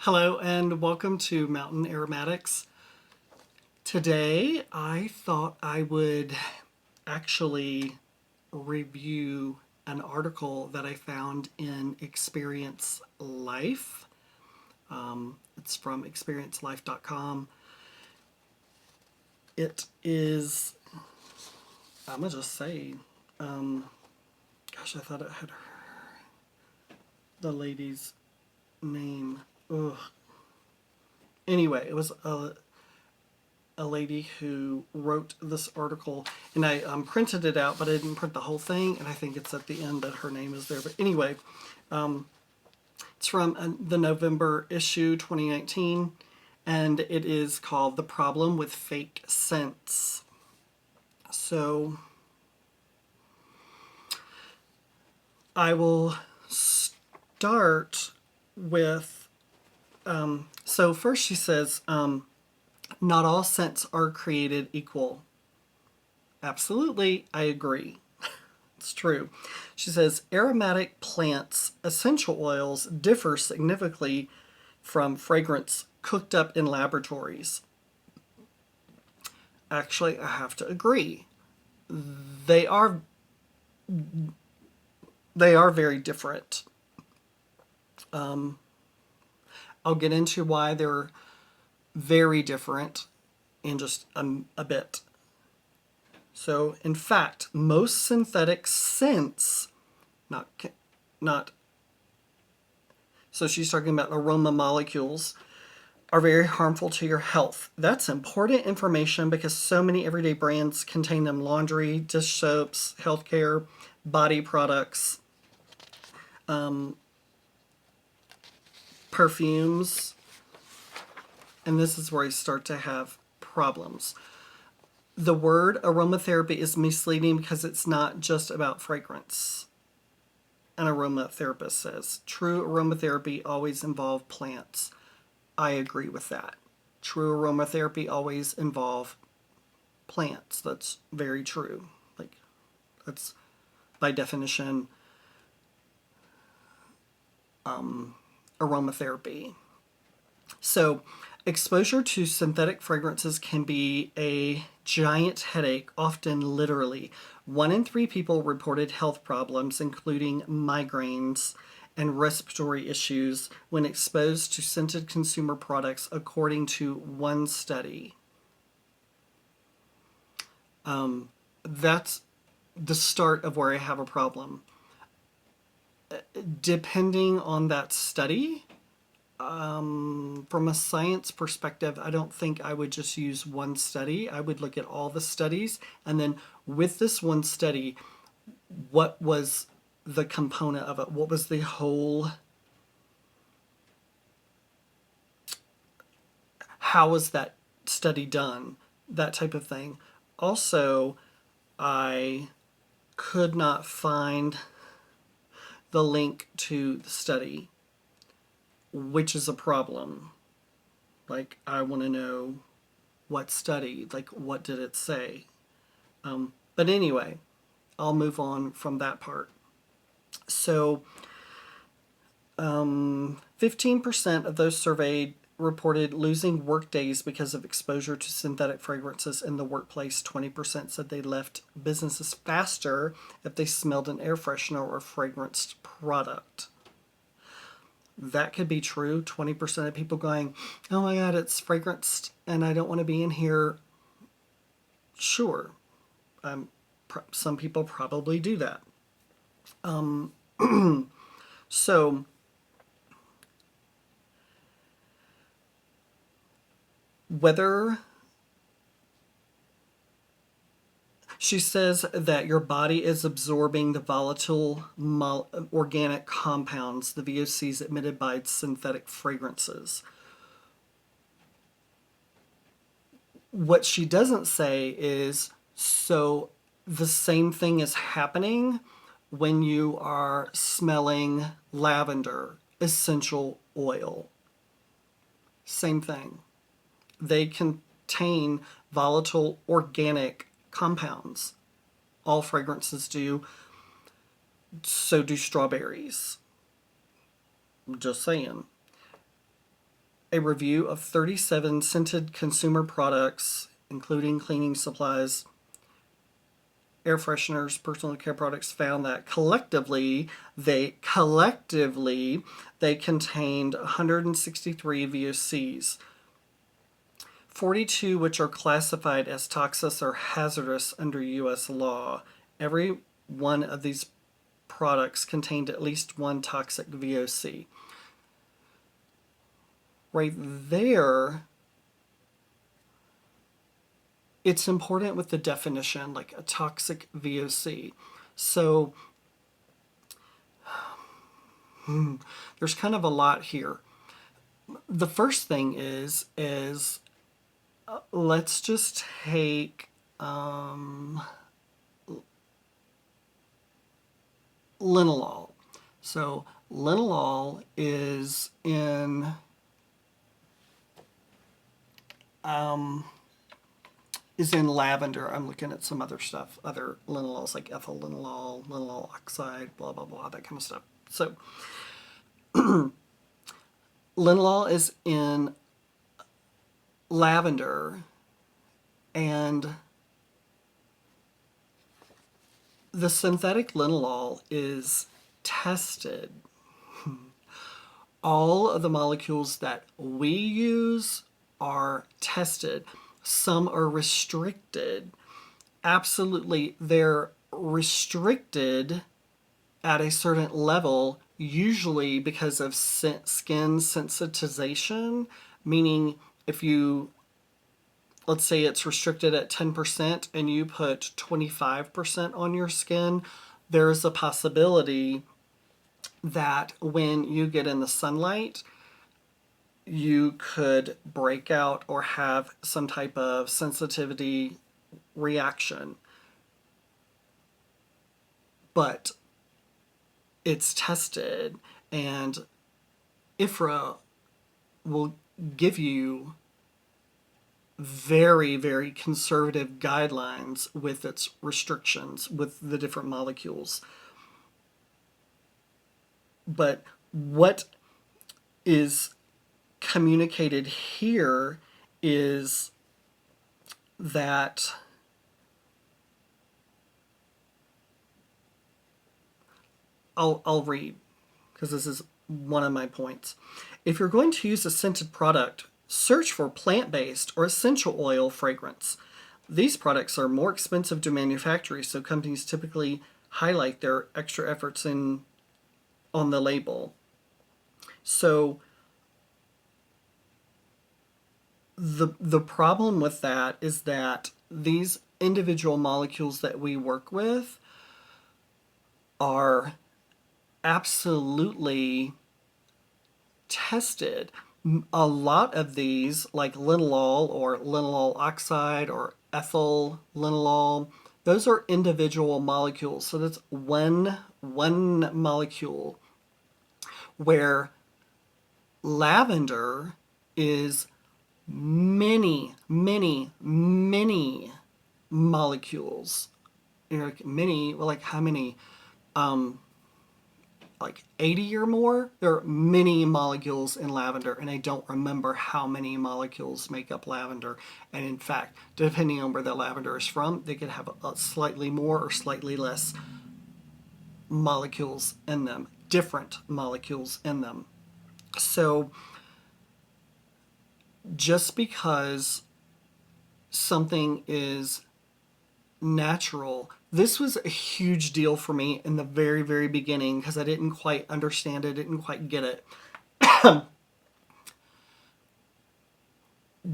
Hello and welcome to Mountain Aromatics. Today I thought I would actually review an article that I found in Experience Life. It's from experiencelife.com. It is, I'm going to just say, gosh, I thought it had the lady's name. Ugh. Anyway, it was a lady who wrote this article, and I printed it out, but I didn't print the whole thing, and I think it's at the end that her name is there. But anyway, it's from the November issue 2019, and it is called The Problem with Fake Scents. So I will start with, so first she says, not all scents are created equal. Absolutely, I agree. It's true. She says aromatic plants' essential oils differ significantly from fragrance cooked up in laboratories. Actually, I have to agree. They are they are very different. I'll get into why they're very different in just a bit. So, in fact, most synthetic scents, not, so she's talking about aroma molecules, are very harmful to your health. That's important information because so many everyday brands contain them: laundry, dish soaps, healthcare, body products, perfumes, and this is where I start to have problems. The word aromatherapy is misleading because it's not just about fragrance. An aromatherapist says true aromatherapy always involves plants. I agree with that. True aromatherapy always involves plants. That's very true. Like, that's by definition aromatherapy. So, exposure to synthetic fragrances can be a giant headache, often literally. 1 in 3 people reported health problems, including migraines and respiratory issues, when exposed to scented consumer products, according to one study. That's the start of where I have a problem. Depending on that study, from a science perspective, I don't think I would just use one study. I would look at all the studies, and then with this one study, what was the component of it? What was the whole? How was that study done? That type of thing. Also, I could not find the link to the study, which is a problem. Like, I want to know what study, like, what did it say? But anyway, I'll move on from that part. So, 15% of those surveyed reported losing work days because of exposure to synthetic fragrances in the workplace. 20% said they left businesses faster if they smelled an air freshener or fragranced product. That could be true. 20% of people going, oh my God, it's fragranced and I don't want to be in here. Sure. Some people probably do that. So, whether she says that your body is absorbing the volatile organic compounds, the VOCs emitted by synthetic fragrances. What she doesn't say is, so the same thing is happening when you are smelling lavender essential oil. Same thing. They contain volatile organic compounds. All fragrances do. So do strawberries. Just saying. a review of 37 scented consumer products, including cleaning supplies, air fresheners, personal care products, found that collectively they contained 163 VOCs, 42 which are classified as toxic or hazardous under U.S. law. Every one of these products contained at least one toxic VOC. Right there, it's important with the definition, like a toxic VOC. So there's kind of a lot here. The first thing is let's just take linalool. So linalool is in lavender. I'm looking at some other stuff, other linalools like ethyl linalool, linalool oxide, blah, blah, blah, that kind of stuff. So linalool is in lavender, and the synthetic linalool is tested. All of the molecules that we use are tested. Some are restricted. Absolutely, they're restricted at a certain level, usually because of skin sensitization, meaning if you, let's say it's restricted at 10% and you put 25% on your skin, there's a possibility that when you get in the sunlight, you could break out or have some type of sensitivity reaction. But it's tested, and IFRA will give you very, very conservative guidelines with its restrictions with the different molecules. But what is communicated here is that I'll read, because this is one of my points. If you're going to use a scented product, search for plant-based or essential oil fragrance. These products are more expensive to manufacture, so companies typically highlight their extra efforts on the label. So the problem with that is that these individual molecules that we work with are absolutely tested. A lot of these, like linalool or linalool oxide or ethyl linalool, those are individual molecules. So that's one molecule, where lavender is many molecules. Like many, well, like how many? Like 80 or more. There are many molecules in lavender, and I don't remember how many molecules make up lavender. And in fact, depending on where the lavender is from, they could have a slightly more or slightly less molecules in them, different molecules in them. So just because something is natural, this was a huge deal for me in the very, very beginning, because I didn't quite understand it, didn't quite get it.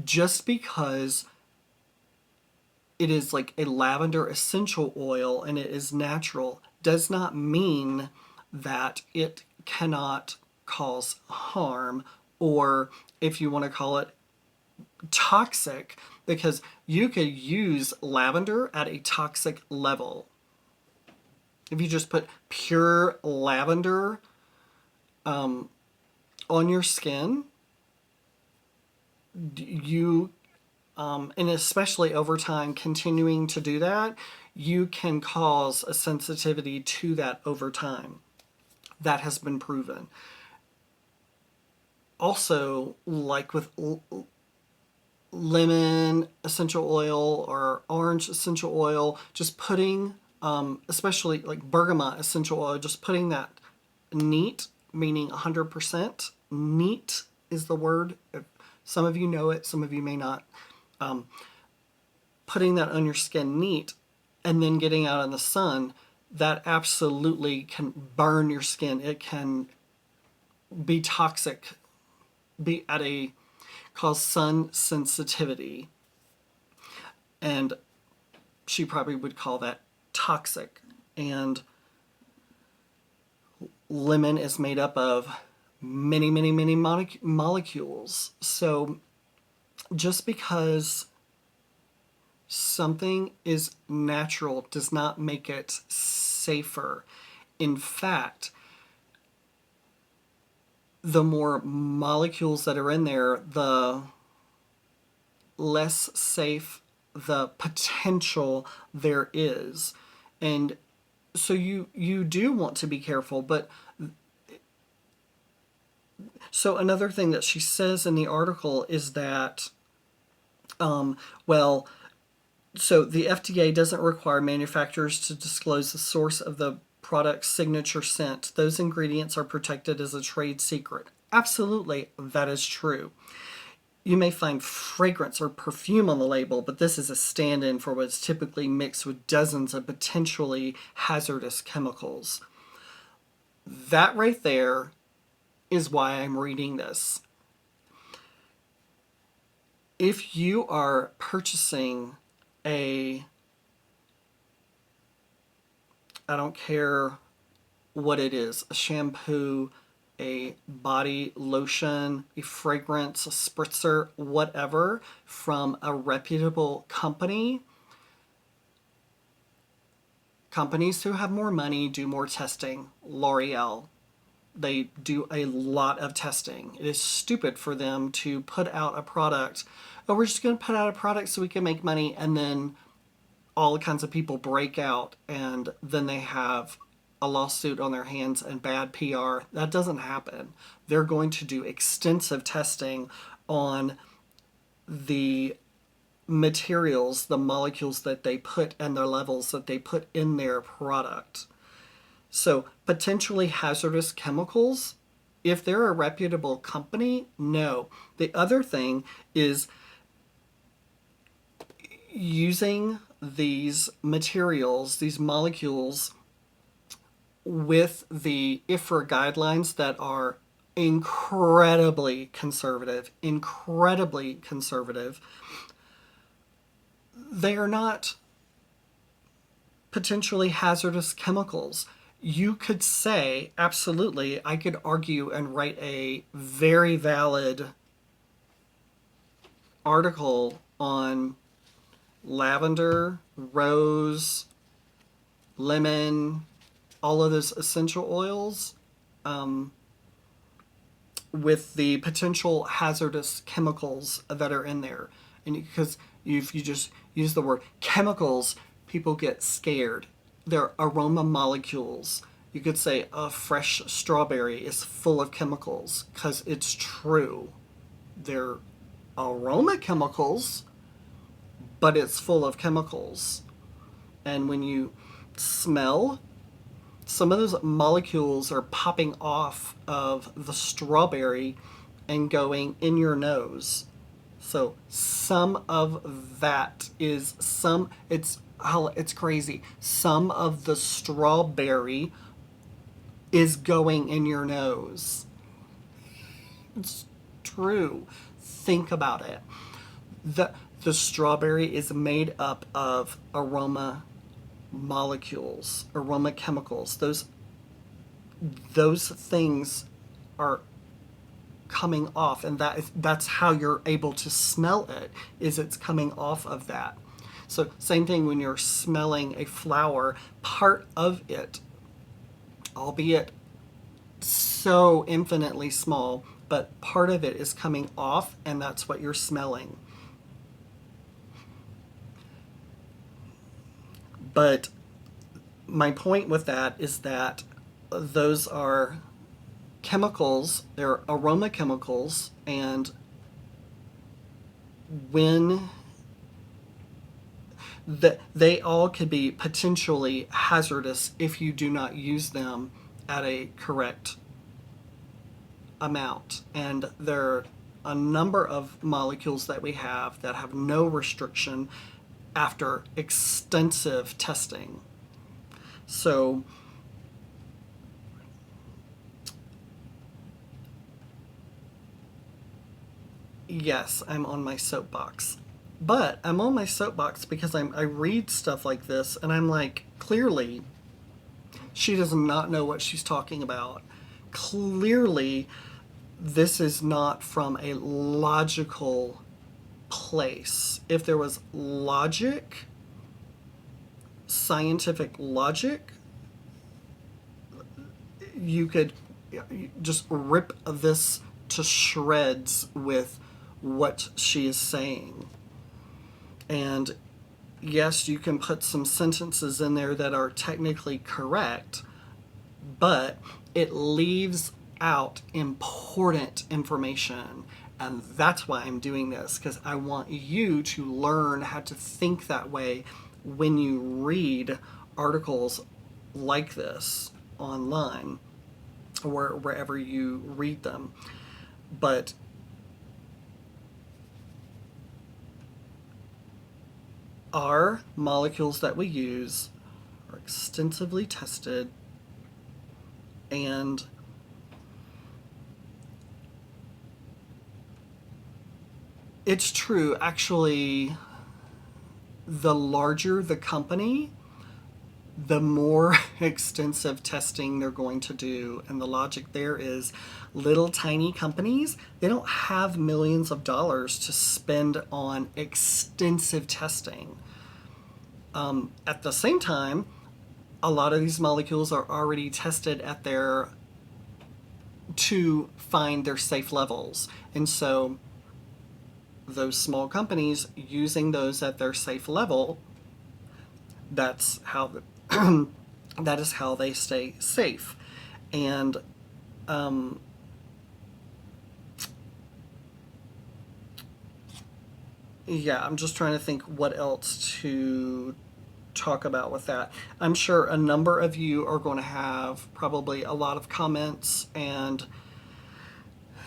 Just because it is like a lavender essential oil and it is natural does not mean that it cannot cause harm, or if you want to call it toxic, because you could use lavender at a toxic level. If you just put pure lavender on your skin, you, and especially over time, continuing to do that, you can cause a sensitivity to that over time. That has been proven. also, like with lemon essential oil or orange essential oil, just putting, especially like bergamot essential oil, just putting that neat, meaning 100% neat is the word. Some of you know it, some of you may not. Putting that on your skin neat and then getting out in the sun, that absolutely can burn your skin. It can be toxic, be at a cause sun sensitivity. And she probably would call that toxic. And lemon is made up of many, many, many molecules. So just because something is natural does not make it safer. In fact, the more molecules that are in there, the less safe the potential there is. And so you do want to be careful, but so another thing that she says in the article is that well, so the FDA doesn't require manufacturers to disclose the source of the product's signature scent. Those ingredients are protected as a trade secret. Absolutely, that is true. You may find fragrance or perfume on the label, but this is a stand-in for what's typically mixed with dozens of potentially hazardous chemicals. That right there is why I'm reading this. If you are purchasing I don't care what it is, a shampoo, a body lotion, a fragrance, a spritzer, whatever, from a reputable company, companies who have more money do more testing. L'Oreal, they do a lot of testing. It is stupid for them to put out a product. Oh, we're just going to put out a product so we can make money, and then all kinds of people break out, and then they have a lawsuit on their hands and bad PR. That doesn't happen. They're going to do extensive testing on the materials, the molecules that they put, and the levels that they put in their product. So potentially hazardous chemicals, if they're a reputable company, no. The other thing is using these materials, these molecules, with the IFRA guidelines that are incredibly conservative, they are not potentially hazardous chemicals. You could say, absolutely, I could argue and write a very valid article on lavender, rose, lemon, all of those essential oils, with the potential hazardous chemicals that are in there. And because if you just use the word chemicals, people get scared. They're aroma molecules. You could say a fresh strawberry is full of chemicals, because it's true. They're aroma chemicals, but it's full of chemicals. And when you smell, some of those molecules are popping off of the strawberry and going in your nose. So some of that is it's crazy. Some of the strawberry is going in your nose. It's true. Think about it. The strawberry is made up of aroma molecules, aroma chemicals. Those things are coming off, and that's how you're able to smell it, is it's coming off of that. So same thing when you're smelling a flower, part of it, albeit so infinitely small, but part of it is coming off, and that's what you're smelling. But my point with that is that those are chemicals, they're aroma chemicals, and when they all could be potentially hazardous if you do not use them at a correct amount. And there are a number of molecules that we have that have no restriction after extensive testing. So yes, I'm on my soapbox. But I'm on my soapbox because I read stuff like this and I'm like, clearly, she does not know what she's talking about. Clearly, this is not from a logical place. If there was logic, scientific logic, you could just rip this to shreds with what she is saying. And yes, you can put some sentences in there that are technically correct, but it leaves out important information. And that's why I'm doing this, because I want you to learn how to think that way when you read articles like this online or wherever you read them. But our molecules that we use are extensively tested, and it's true, actually, the larger the company, the more extensive testing they're going to do. And the logic there is little tiny companies, they don't have millions of dollars to spend on extensive testing. At the same time, a lot of these molecules are already tested at their to find their safe levels. And so those small companies using those at their safe level, that's how that is how they stay safe. And yeah, I'm just trying to think what else to talk about with that. I'm sure a number of you are going to have probably a lot of comments and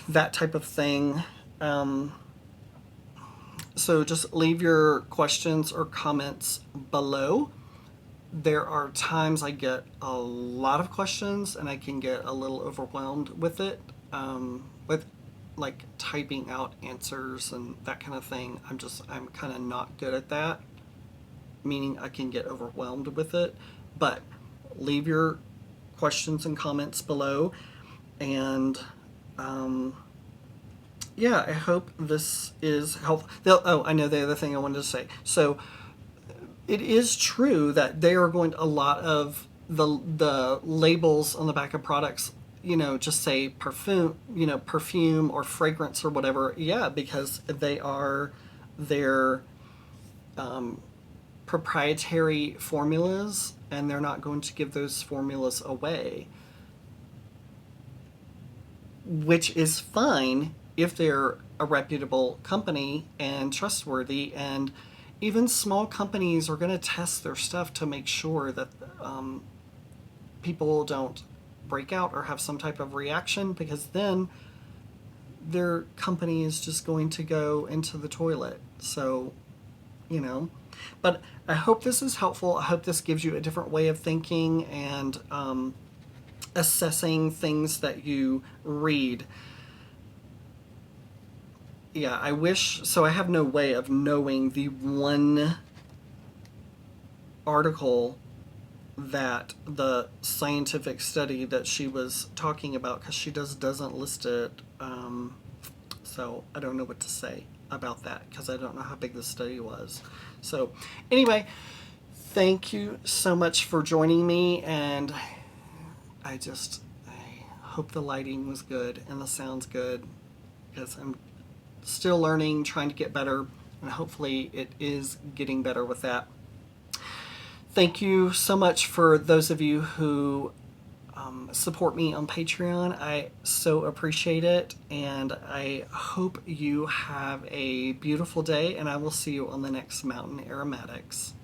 that type of thing. So just leave your questions or comments below. There are times I get a lot of questions and I can get a little overwhelmed with it, with like typing out answers and that kind of thing. I'm kind of not good at that, meaning I can get overwhelmed with it. But leave your questions and comments below, and yeah, I hope this is helpful. Oh, I know the other thing I wanted to say. So it is true that they are going to, a lot of the labels on the back of products, just say perfume or fragrance or whatever. Yeah, because they are their proprietary formulas, and they're not going to give those formulas away, which is fine if they're a reputable company and trustworthy. And even small companies are going to test their stuff to make sure that people don't break out or have some type of reaction, because then their company is just going to go into the toilet. So, but I hope this is helpful. I hope this gives you a different way of thinking and assessing things that you read. Yeah, I wish, so I have no way of knowing the one article that the scientific study that she was talking about, because she doesn't list it. So I don't know what to say about that, because I don't know how big the study was. So anyway, thank you so much for joining me, and I hope the lighting was good and the sound's good, because I'm still learning, trying to get better, and hopefully it is getting better with that. Thank you so much for those of you who support me on Patreon. I so appreciate it, and I hope you have a beautiful day, and I will see you on the next Mountain Aromatics.